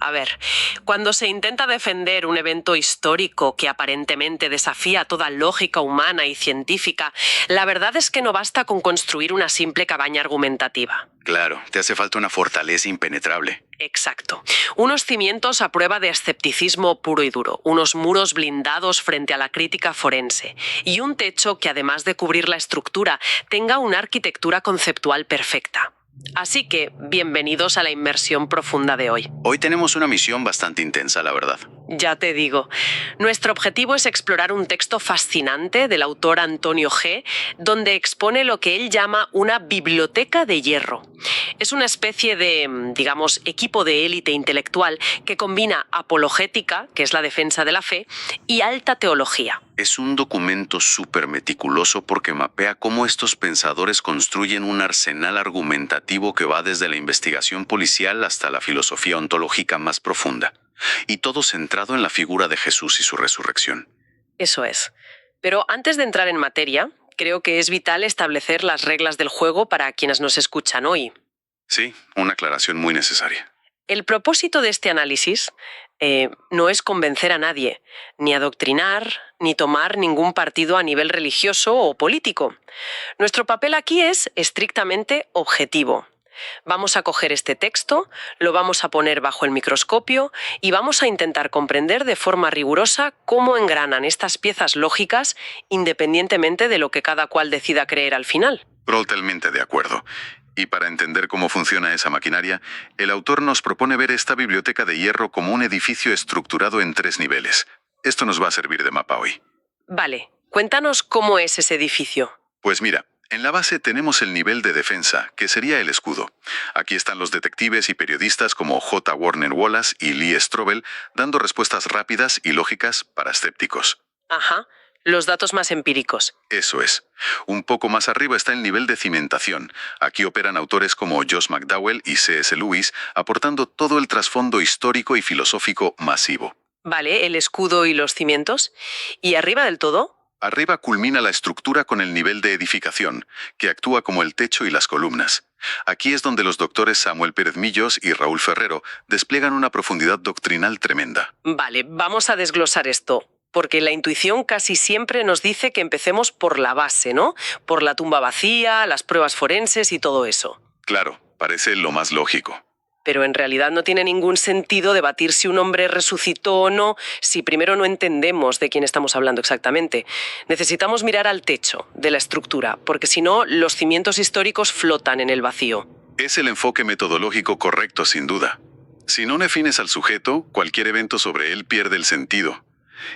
A ver, cuando se intenta defender un evento histórico que aparentemente desafía toda lógica humana y científica, la verdad es que no basta con construir una simple cabaña argumentativa. Claro, te hace falta una fortaleza impenetrable. Exacto. Unos cimientos a prueba de escepticismo puro y duro, unos muros blindados frente a la crítica forense y un techo que, además de cubrir la estructura, tenga una arquitectura conceptual perfecta. Así que, bienvenidos a la inmersión profunda de hoy. Hoy tenemos una misión bastante intensa, la verdad. Ya te digo. Nuestro objetivo es explorar un texto fascinante del autor Antonio G., donde expone lo que él llama una biblioteca de hierro. Es una especie de, digamos, equipo de élite intelectual que combina apologética, que es la defensa de la fe, y alta teología. Es un documento súper meticuloso porque mapea cómo estos pensadores construyen un arsenal argumentativo que va desde la investigación policial hasta la filosofía ontológica más profunda. Y todo centrado en la figura de Jesús y su resurrección. Eso es. Pero antes de entrar en materia, creo que es vital establecer las reglas del juego para quienes nos escuchan hoy. Sí, una aclaración muy necesaria. El propósito de este análisis no es convencer a nadie, ni adoctrinar, ni tomar ningún partido a nivel religioso o político. Nuestro papel aquí es estrictamente objetivo. Vamos a coger este texto, lo vamos a poner bajo el microscopio y vamos a intentar comprender de forma rigurosa cómo engranan estas piezas lógicas independientemente de lo que cada cual decida creer al final. Totalmente de acuerdo. Y para entender cómo funciona esa maquinaria, el autor nos propone ver esta biblioteca de hierro como un edificio estructurado en 3 niveles. Esto nos va a servir de mapa hoy. Vale, cuéntanos cómo es ese edificio. Pues mira, en la base tenemos el nivel de defensa, que sería el escudo. Aquí están los detectives y periodistas como J. Warner Wallace y Lee Strobel, dando respuestas rápidas y lógicas para escépticos. Ajá. Los datos más empíricos. Eso es. Un poco más arriba está el nivel de cimentación. Aquí operan autores como Josh McDowell y C.S. Lewis, aportando todo el trasfondo histórico y filosófico masivo. Vale, el escudo y los cimientos. ¿Y arriba del todo? Arriba culmina la estructura con el nivel de edificación, que actúa como el techo y las columnas. Aquí es donde los doctores Samuel Pérez Millos y Raúl Ferrero despliegan una profundidad doctrinal tremenda. Vale, vamos a desglosar esto. Porque la intuición casi siempre nos dice que empecemos por la base, ¿no? Por la tumba vacía, las pruebas forenses y todo eso. Claro, parece lo más lógico. Pero en realidad no tiene ningún sentido debatir si un hombre resucitó o no, si primero no entendemos de quién estamos hablando exactamente. Necesitamos mirar al techo de la estructura, porque si no, los cimientos históricos flotan en el vacío. Es el enfoque metodológico correcto, sin duda. Si no defines al sujeto, cualquier evento sobre él pierde el sentido.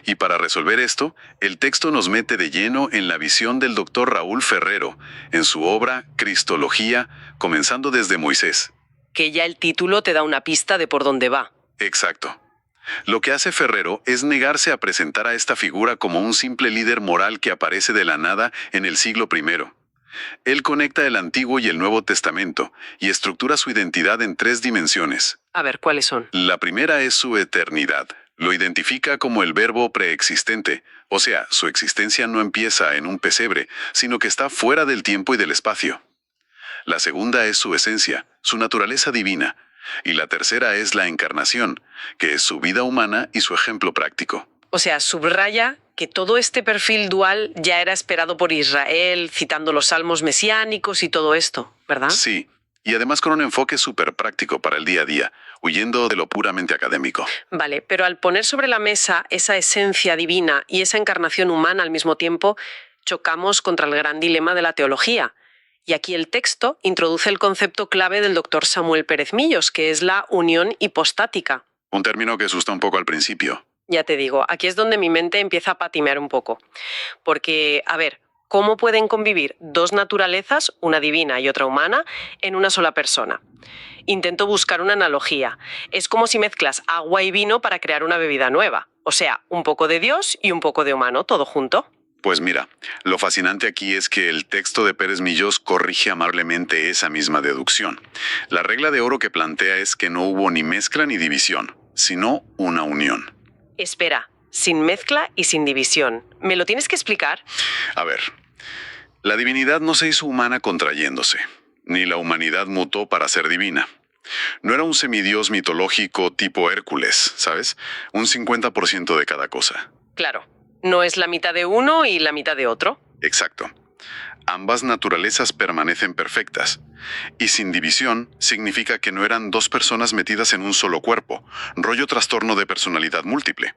Y para resolver esto, el texto nos mete de lleno en la visión del doctor Raúl Ferrero, en su obra Cristología, comenzando desde Moisés. Que ya el título te da una pista de por dónde va. Exacto. Lo que hace Ferrero es negarse a presentar a esta figura como un simple líder moral que aparece de la nada en el siglo I. Él conecta el Antiguo y el Nuevo Testamento y estructura su identidad en 3 dimensiones. A ver, ¿cuáles son? La primera es su eternidad. Lo identifica como el verbo preexistente, o sea, su existencia no empieza en un pesebre, sino que está fuera del tiempo y del espacio. La segunda es su esencia, su naturaleza divina, y la tercera es la encarnación, que es su vida humana y su ejemplo práctico. O sea, subraya que todo este perfil dual ya era esperado por Israel, citando los salmos mesiánicos y todo esto, ¿verdad? Sí, y además con un enfoque súper práctico para el día a día, huyendo de lo puramente académico. Vale, pero al poner sobre la mesa esa esencia divina y esa encarnación humana al mismo tiempo, chocamos contra el gran dilema de la teología. Y aquí el texto introduce el concepto clave del doctor Samuel Pérez Millos, que es la unión hipostática. Un término que asusta un poco al principio. Ya te digo, aquí es donde mi mente empieza a patinar un poco. Porque, a ver, ¿cómo pueden convivir 2 naturalezas, una divina y otra humana, en una sola persona? Intento buscar una analogía. Es como si mezclas agua y vino para crear una bebida nueva. O sea, un poco de Dios y un poco de humano, todo junto. Pues mira, lo fascinante aquí es que el texto de Pérez Millos corrige amablemente esa misma deducción. La regla de oro que plantea es que no hubo ni mezcla ni división, sino una unión. Espera, sin mezcla y sin división. ¿Me lo tienes que explicar? A ver, la divinidad no se hizo humana contrayéndose, ni la humanidad mutó para ser divina. No era un semidios mitológico tipo Hércules, ¿sabes? Un 50% de cada cosa. Claro, no es la mitad de uno y la mitad de otro. Exacto. Ambas naturalezas permanecen perfectas. Y sin división significa que no eran dos personas metidas en un solo cuerpo, rollo trastorno de personalidad múltiple.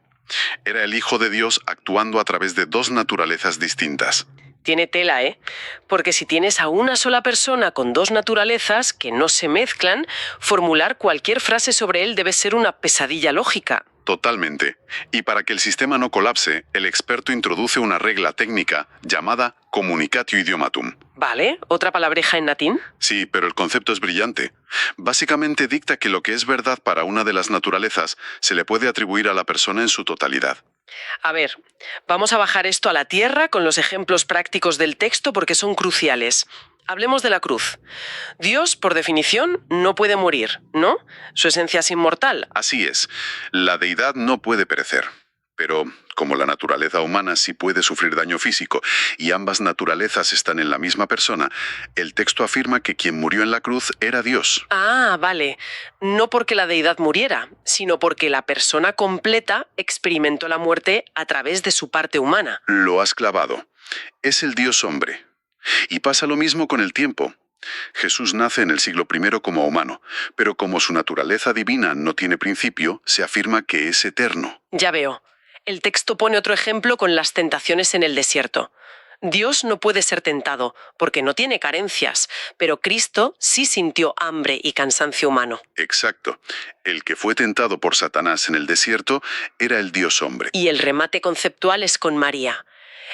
Era el Hijo de Dios actuando a través de dos naturalezas distintas. Tiene tela, ¿eh? Porque si tienes a una sola persona con dos naturalezas que no se mezclan, formular cualquier frase sobre él debe ser una pesadilla lógica. Totalmente. Y para que el sistema no colapse, el experto introduce una regla técnica llamada communicatio idiomatum. ¿Vale? ¿Otra palabreja en latín? Sí, pero el concepto es brillante. Básicamente dicta que lo que es verdad para una de las naturalezas se le puede atribuir a la persona en su totalidad. A ver, vamos a bajar esto a la tierra con los ejemplos prácticos del texto porque son cruciales. Hablemos de la cruz. Dios, por definición, no puede morir, ¿no? Su esencia es inmortal. Así es, la deidad no puede perecer. Pero, como la naturaleza humana sí puede sufrir daño físico y ambas naturalezas están en la misma persona, el texto afirma que quien murió en la cruz era Dios. Ah, vale. No porque la deidad muriera, sino porque la persona completa experimentó la muerte a través de su parte humana. Lo has clavado. Es el Dios hombre. Y pasa lo mismo con el tiempo. Jesús nace en el siglo I como humano, pero como su naturaleza divina no tiene principio, se afirma que es eterno. Ya veo. El texto pone otro ejemplo con las tentaciones en el desierto. Dios no puede ser tentado, porque no tiene carencias, pero Cristo sí sintió hambre y cansancio humano. Exacto. El que fue tentado por Satanás en el desierto era el Dios hombre. Y el remate conceptual es con María.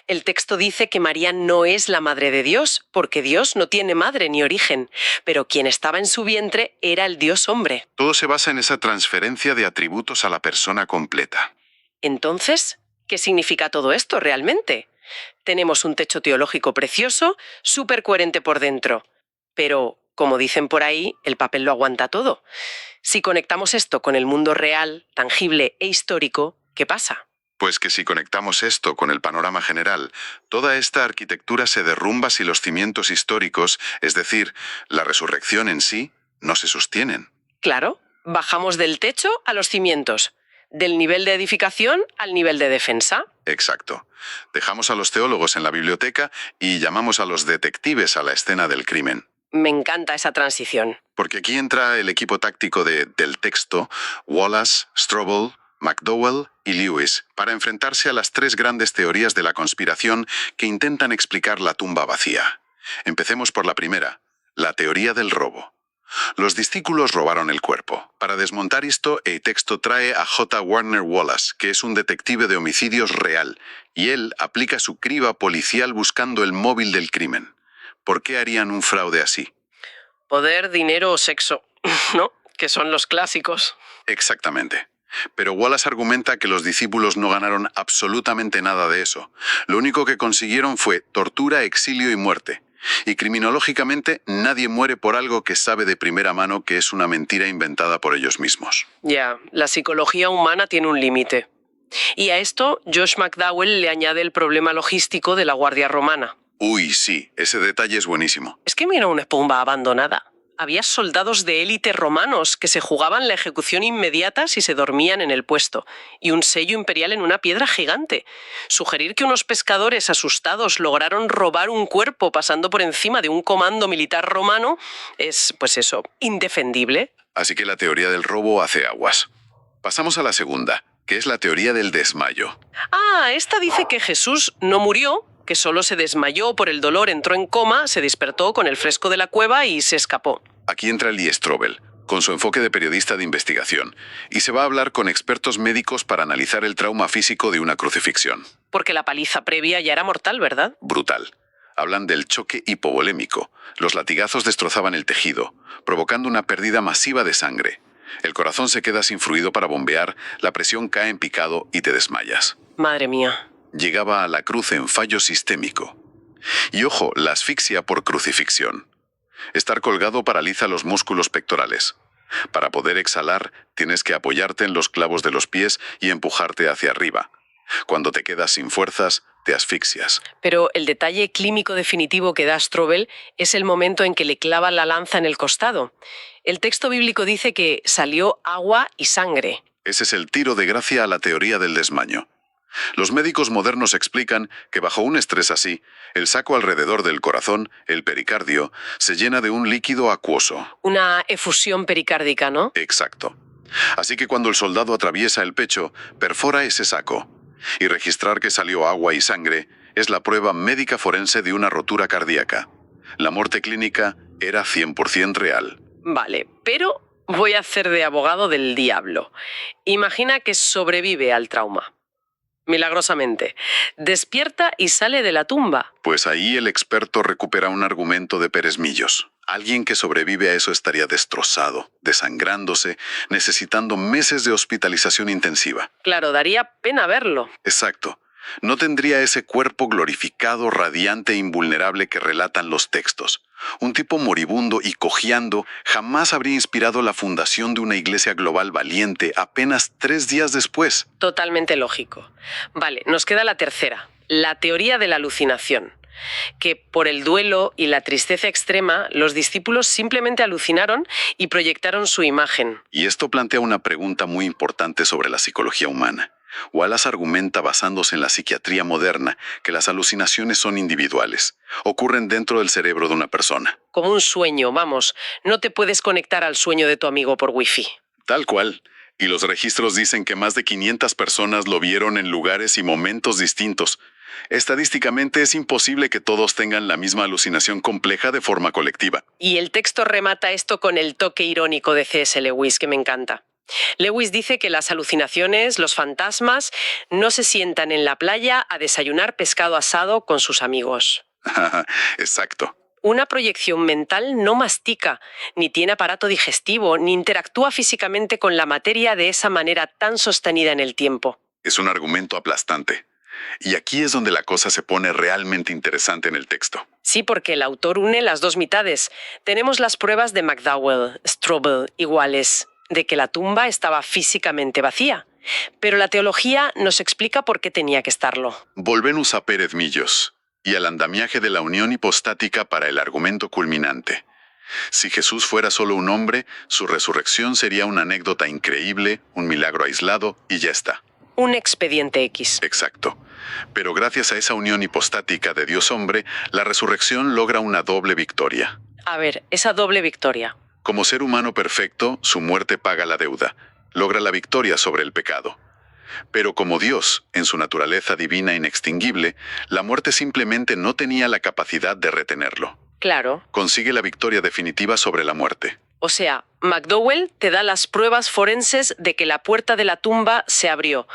El texto dice que María no es la madre de Dios, porque Dios no tiene madre ni origen, pero quien estaba en su vientre era el Dios hombre. Todo se basa en esa transferencia de atributos a la persona completa. Entonces, ¿qué significa todo esto realmente? Tenemos un techo teológico precioso, súper coherente por dentro. Pero, como dicen por ahí, el papel lo aguanta todo. Si conectamos esto con el mundo real, tangible e histórico, ¿qué pasa? Pues que si conectamos esto con el panorama general, toda esta arquitectura se derrumba si los cimientos históricos, es decir, la resurrección en sí, no se sostienen. Claro, bajamos del techo a los cimientos, del nivel de edificación al nivel de defensa. Exacto. Dejamos a los teólogos en la biblioteca y llamamos a los detectives a la escena del crimen. Me encanta esa transición. Porque aquí entra el equipo táctico del texto, Wallace, Strobel, McDowell y Lewis, para enfrentarse a las tres grandes teorías de la conspiración que intentan explicar la tumba vacía. Empecemos por la primera, la teoría del robo. Los discípulos robaron el cuerpo. Para desmontar esto, el texto trae a J. Warner Wallace, que es un detective de homicidios real, y él aplica su criba policial buscando el móvil del crimen. ¿Por qué harían un fraude así? Poder, dinero o sexo, ¿no? Que son los clásicos. Exactamente. Pero Wallace argumenta que los discípulos no ganaron absolutamente nada de eso. Lo único que consiguieron fue tortura, exilio y muerte. Y criminológicamente nadie muere por algo que sabe de primera mano que es una mentira inventada por ellos mismos. Ya, la psicología humana tiene un límite. Y a esto, Josh McDowell le añade el problema logístico de la Guardia Romana. Uy, sí, ese detalle es buenísimo. Es que mira una espumba abandonada. Había soldados de élite romanos que se jugaban la ejecución inmediata si se dormían en el puesto, y un sello imperial en una piedra gigante. Sugerir que unos pescadores asustados lograron robar un cuerpo pasando por encima de un comando militar romano es, pues eso, indefendible. Así que la teoría del robo hace aguas. Pasamos a la segunda, que es la teoría del desmayo. Ah, esta dice que Jesús no murió, que solo se desmayó por el dolor, entró en coma, se despertó con el fresco de la cueva y se escapó. Aquí entra Lee Strobel, con su enfoque de periodista de investigación, y se va a hablar con expertos médicos para analizar el trauma físico de una crucifixión. Porque la paliza previa ya era mortal, ¿verdad? Brutal. Hablan del choque hipovolémico. Los latigazos destrozaban el tejido, provocando una pérdida masiva de sangre. El corazón se queda sin fluido para bombear, la presión cae en picado y te desmayas. Madre mía. Llegaba a la cruz en fallo sistémico. Y ojo, la asfixia por crucifixión. Estar colgado paraliza los músculos pectorales. Para poder exhalar, tienes que apoyarte en los clavos de los pies y empujarte hacia arriba. Cuando te quedas sin fuerzas, te asfixias. Pero el detalle clínico definitivo que da Strobel es el momento en que le clava la lanza en el costado. El texto bíblico dice que salió agua y sangre. Ese es el tiro de gracia a la teoría del desmaño. Los médicos modernos explican que bajo un estrés así, el saco alrededor del corazón, el pericardio, se llena de un líquido acuoso. Una efusión pericárdica, ¿no? Exacto. Así que cuando el soldado atraviesa el pecho, perfora ese saco. Y registrar que salió agua y sangre es la prueba médica forense de una rotura cardíaca. La muerte clínica era 100% real. Vale, pero voy a hacer de abogado del diablo. Imagina que sobrevive al trauma. Milagrosamente. Despierta y sale de la tumba. Pues ahí el experto recupera un argumento de Pérez Millos. Alguien que sobrevive a eso estaría destrozado, desangrándose, necesitando meses de hospitalización intensiva. Claro, daría pena verlo. Exacto. No tendría ese cuerpo glorificado, radiante e invulnerable que relatan los textos. Un tipo moribundo y cojeando jamás habría inspirado la fundación de una iglesia global valiente apenas 3 días después. Totalmente lógico. Vale, nos queda la tercera, la teoría de la alucinación. Que por el duelo y la tristeza extrema, los discípulos simplemente alucinaron y proyectaron su imagen. Y esto plantea una pregunta muy importante sobre la psicología humana. Wallace argumenta basándose en la psiquiatría moderna que las alucinaciones son individuales, ocurren dentro del cerebro de una persona. Como un sueño, vamos, no te puedes conectar al sueño de tu amigo por wifi. Tal cual. Y los registros dicen que más de 500 personas lo vieron en lugares y momentos distintos. Estadísticamente es imposible que todos tengan la misma alucinación compleja de forma colectiva. Y el texto remata esto con el toque irónico de C.S. Lewis, que me encanta. Lewis dice que las alucinaciones, los fantasmas, no se sientan en la playa a desayunar pescado asado con sus amigos. Exacto. Una proyección mental no mastica, ni tiene aparato digestivo, ni interactúa físicamente con la materia de esa manera tan sostenida en el tiempo. Es un argumento aplastante. Y aquí es donde la cosa se pone realmente interesante en el texto. Sí, porque el autor une las dos mitades. Tenemos las pruebas de McDowell, Strobel y Wallace, de que la tumba estaba físicamente vacía. Pero la teología nos explica por qué tenía que estarlo. Volvemos a Pérez Millos y al andamiaje de la unión hipostática para el argumento culminante. Si Jesús fuera solo un hombre, su resurrección sería una anécdota increíble, un milagro aislado y ya está. Un expediente X. Exacto. Pero gracias a esa unión hipostática de Dios-hombre, la resurrección logra una doble victoria. A ver, esa doble victoria. Como ser humano perfecto, su muerte paga la deuda, logra la victoria sobre el pecado. Pero como Dios, en su naturaleza divina e inextinguible, la muerte simplemente no tenía la capacidad de retenerlo. Claro. Consigue la victoria definitiva sobre la muerte. O sea, McDowell te da las pruebas forenses de que la puerta de la tumba se abrió,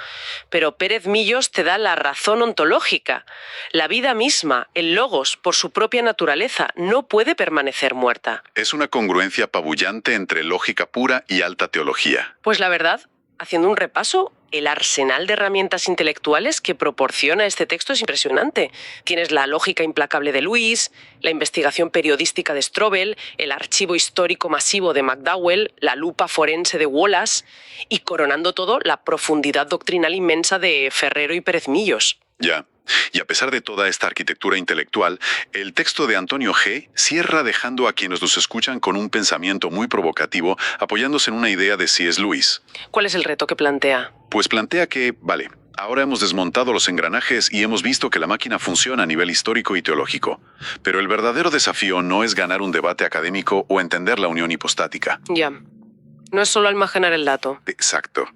pero Pérez Millos te da la razón ontológica. La vida misma, el logos, por su propia naturaleza, no puede permanecer muerta. Es una congruencia apabullante entre lógica pura y alta teología. Pues la verdad, haciendo un repaso, el arsenal de herramientas intelectuales que proporciona este texto es impresionante. Tienes la lógica implacable de Lewis, la investigación periodística de Strobel, el archivo histórico masivo de McDowell, la lupa forense de Wallace y, coronando todo, la profundidad doctrinal inmensa de Ferrero y Pérez Millos. Ya. Y a pesar de toda esta arquitectura intelectual, el texto de Antonio G. cierra dejando a quienes nos escuchan con un pensamiento muy provocativo, apoyándose en una idea de C.S. Lewis. ¿Cuál es el reto que plantea? Pues plantea que, vale, ahora hemos desmontado los engranajes y hemos visto que la máquina funciona a nivel histórico y teológico. Pero el verdadero desafío no es ganar un debate académico o entender la unión hipostática. Ya. No es solo almacenar el dato. Exacto.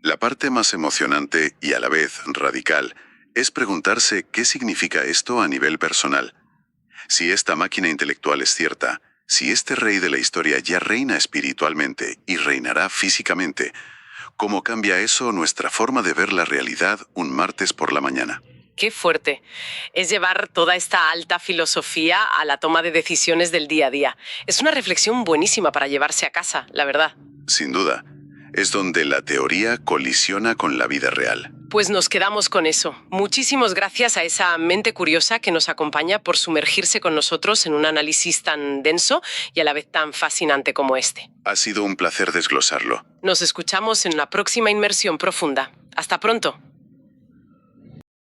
La parte más emocionante y a la vez radical es preguntarse qué significa esto a nivel personal. Si esta máquina intelectual es cierta, si este rey de la historia ya reina espiritualmente y reinará físicamente, ¿cómo cambia eso nuestra forma de ver la realidad un martes por la mañana? ¡Qué fuerte! Es llevar toda esta alta filosofía a la toma de decisiones del día a día. Es una reflexión buenísima para llevarse a casa, la verdad. Sin duda, es donde la teoría colisiona con la vida real. Pues nos quedamos con eso. Muchísimas gracias a esa mente curiosa que nos acompaña por sumergirse con nosotros en un análisis tan denso y a la vez tan fascinante como este. Ha sido un placer desglosarlo. Nos escuchamos en una próxima inmersión profunda. Hasta pronto.